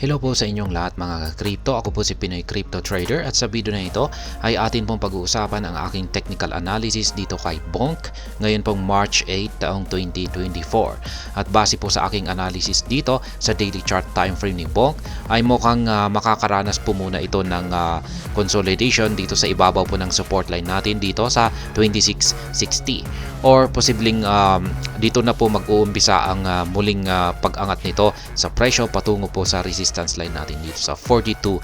Hello po sa inyong lahat mga crypto. Ako po si Pinoy Crypto Trader at sa video na ito ay atin pong pag-uusapan ang aking technical analysis dito kay Bonk ngayon pong March 8 taong 2024. At base po sa aking analysis dito sa daily chart time frame ni Bonk ay mukhang makakaranas po muna ito ng consolidation dito sa ibabaw po ng support line natin dito sa 2660 or posibleng dito na po mag-uumpisa ang muling pag-angat nito sa presyo patungo po sa resistance line natin dito sa 42.91.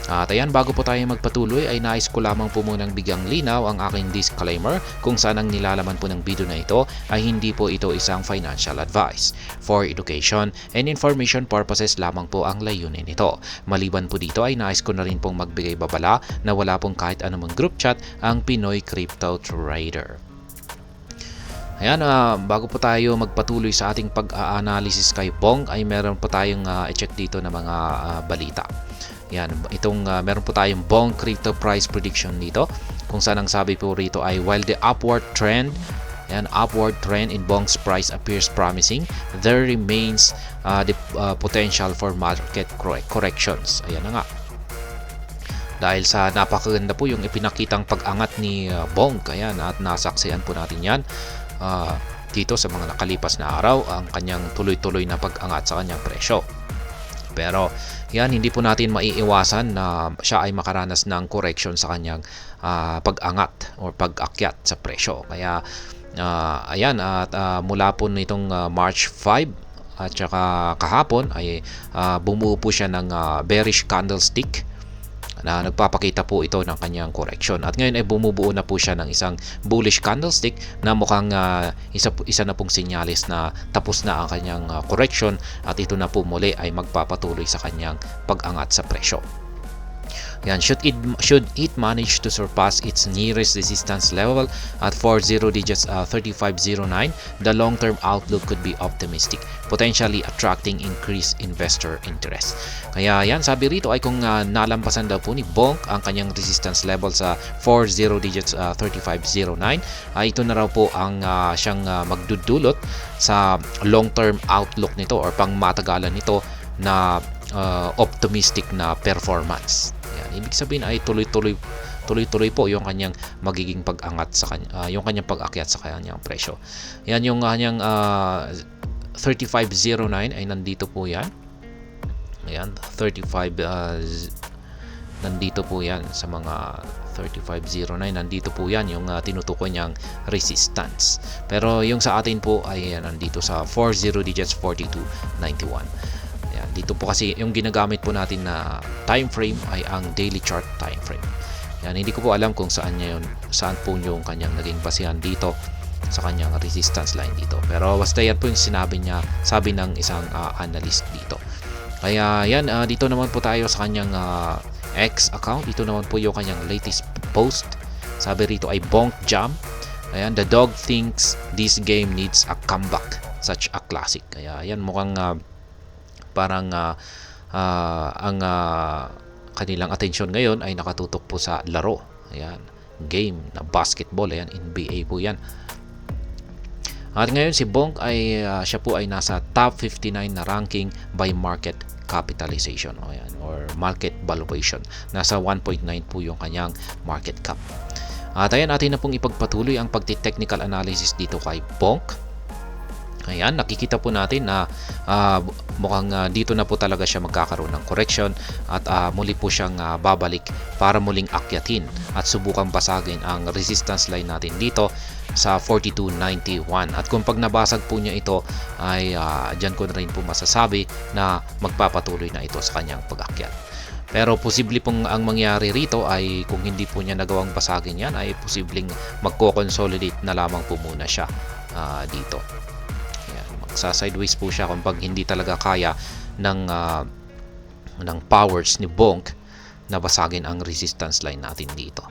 At ayan, bago po tayo magpatuloy ay nais ko lamang po munang bigyang linaw ang aking disclaimer kung saan ang nilalaman po ng video na ito ay hindi po ito isang financial advice. For education and information purposes lamang po ang layunin nito. Maliban po dito ay nais ko na rin pong magbigay babala na wala pong kahit anumang group chat ang Pinoy Crypto Trader. Ayan, bago po tayo magpatuloy sa ating pag-analysis kay Bonk ay meron po tayong i-check dito na mga balita. Ayan, meron po tayong Bonk Crypto Price Prediction dito kung saan ang sabi po rito ay while the upward trend in Bonk's price appears promising, there remains the potential for market corrections. Ayan na nga. Dahil sa napakaganda po yung ipinakitang pag-angat ni Bonk, ayan, at nasaksihan po natin yan dito sa mga nakalipas na araw ang kanyang tuloy-tuloy na pag-angat sa kanyang presyo. Pero yan, hindi po natin maiiwasan na siya ay makaranas ng correction sa kanyang pag-angat or pag-akyat sa presyo. Kaya ayan, at mula po nitong March 5 at saka kahapon ay bumuo po siya ng bearish candlestick na nagpapakita po ito ng kanyang correction. At ngayon ay bumubuo na po siya ng isang bullish candlestick na mukhang isa na pong sinyalis na tapos na ang kanyang correction at ito na po muli ay magpapatuloy sa kanyang pag-angat sa presyo. Yan, should it manage to surpass its nearest resistance level at 40 digits 3509, the long-term outlook could be optimistic, potentially attracting increased investor interest. Kaya yan, sabi rito ay kung nalampasan daw po ni Bonk ang kanyang resistance level sa 40 digits 3509, ito na raw po ang siyang magdudulot sa long-term outlook nito or pangmatagalan nito na optimistic na performance. Yan, ibig sabihin ay tuloy-tuloy po yung kanyang magiging pag-angat sa yung kanyang pag-akyat sa kanyang presyo. Yan yung kanyang 3509 ay nandito po yan. Ayan, 35 nandito po yan sa mga 3509, nandito po yan yung tinutukoy niyang resistance. Pero yung sa atin po ay nandito sa 40 digits 4291. Dito po kasi yung ginagamit po natin na time frame ay ang daily chart time frame. Yan, hindi ko po alam kung saan po yung kanyang naging basihan dito sa kanyang resistance line dito. Pero basta yan po yung sabi ng isang analyst dito. Kaya yan, dito naman po tayo sa kanyang X account. Dito naman po yung kanyang latest post. Sabi rito ay Bonk Jam. Ayan, the dog thinks this game needs a comeback, such a classic. Kaya yan, mukhang parang ang kanilang atensyon ngayon ay nakatutok po sa laro. Ayan, game na basketball. Ayan, NBA po yan. At ngayon si Bonk ay siya po ay nasa top 59 na ranking by market capitalization. Ayan, or market valuation. Nasa 1.9 po yung kanyang market cap. At ayan, atin na pong ipagpatuloy ang pagti-technical analysis dito kay Bonk. Ayan, nakikita po natin na mukhang dito na po talaga siya magkakaroon ng correction at muli po siyang babalik para muling akyatin at subukang basagin ang resistance line natin dito sa 42.91. At kung pag nabasag po niya ito ay dyan ko na rin po masasabi na magpapatuloy na ito sa kanyang pag-akyat. Pero posible pong ang mangyari rito ay kung hindi po niya nagawang basagin yan ay posibleng magko-consolidate na lamang po muna siya dito. Sa sideways po siya kung pag hindi talaga kaya ng powers ni Bonk na basagin ang resistance line natin dito.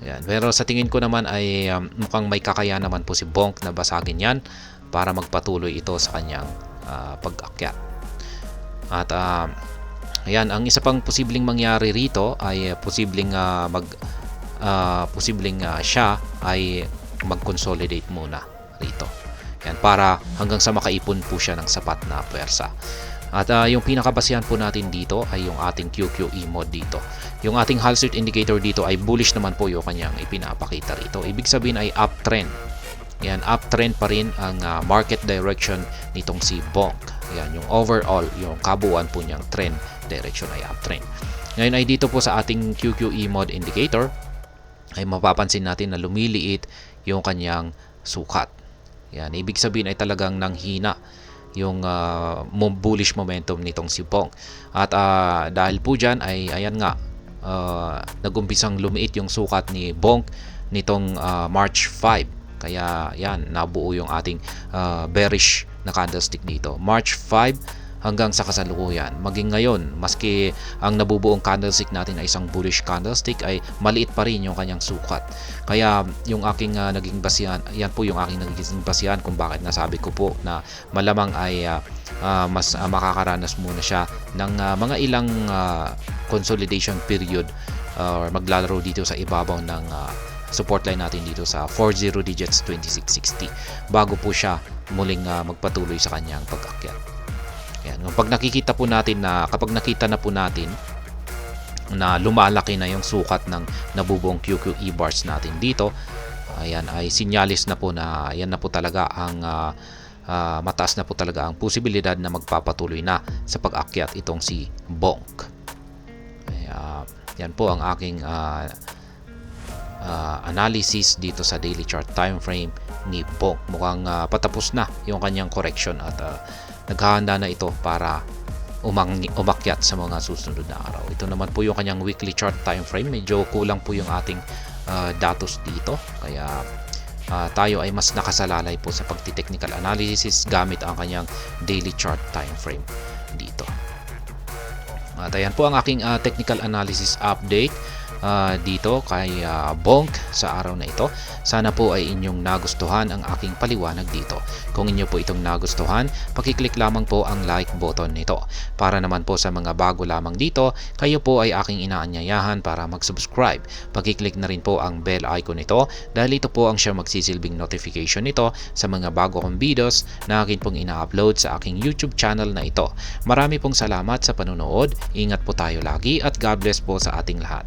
Ayan. Pero sa tingin ko naman ay mukhang may kakaya naman po si Bonk na basagin yan para magpatuloy ito sa kanyang pag-akyat. At ayan, ang isa pang posibleng mangyari rito ay posibleng siya ay mag-consolidate muna rito. Yan, para hanggang sa makaipon po siya ng sapat na pwersa. At yung pinakabasihan po natin dito ay yung ating QQE mode dito. Yung ating Hall Street Indicator dito ay bullish naman po yung kanyang ipinapakita rito. Ibig sabihin ay uptrend. Yan, uptrend pa rin ang market direction nitong si Bonk. Yan, yung overall, yung kabuuan po niyang trend direction ay uptrend. Ngayon ay dito po sa ating QQE mode indicator ay mapapansin natin na lumiliit yung kanyang sukat. Yan, ibig sabihin ay talagang nanghina yung bullish momentum nitong si Bonk. At dahil po dyan ay ayan nga, nagumpisang lumiit yung sukat ni Bonk nitong March 5. Kaya yan, nabuo yung ating bearish na candlestick dito. March 5 hanggang sa kasalukuyan. Maging ngayon, maski ang nabubuong candlestick natin ay isang bullish candlestick, ay maliit pa rin yung kanyang sukat. Kaya yung aking naging basihan, yan po yung aking naging basihan kung bakit nasabi ko po na malamang ay mas makakaranas muna siya ng mga ilang consolidation period or maglalaro dito sa ibabaw ng support line natin dito sa 40 digits 2660 bago po siya muling magpatuloy sa kanyang pag-akyat. Yan. Kapag nakita na po natin na lumalaki na yung sukat ng nabubuong QQE bars natin dito, ayan ay sinyalis na po na yan na po talaga ang mataas na po talaga ang posibilidad na magpapatuloy na sa pag-akyat itong si Bonk. Kaya, yan po ang aking analysis dito sa daily chart time frame ni Bonk. Mukhang patapos na yung kanyang correction at naghahanda na ito para umakyat sa mga susunod na araw. Ito naman po yung kanyang weekly chart time frame. Medyo kulang po yung ating datos dito. Kaya tayo ay mas nakasalalay po sa pagti-technical analysis gamit ang kanyang daily chart time frame dito. At ayan po ang aking technical analysis update dito kay Bonk sa araw na ito. Sana po ay inyong nagustuhan ang aking paliwanag dito. Kung inyo po itong nagustuhan, pakiclick lamang po ang like button nito. Para naman po sa mga bago lamang dito, kayo po ay aking inaanyayahan para mag-subscribe. Pakiclick na rin po ang bell icon nito dahil ito po ang siyang magsisilbing notification nito sa mga bago kong videos na akin pong ina-upload sa aking YouTube channel na ito. Marami pong salamat sa panunood. Ingat po tayo lagi at God bless po sa ating lahat.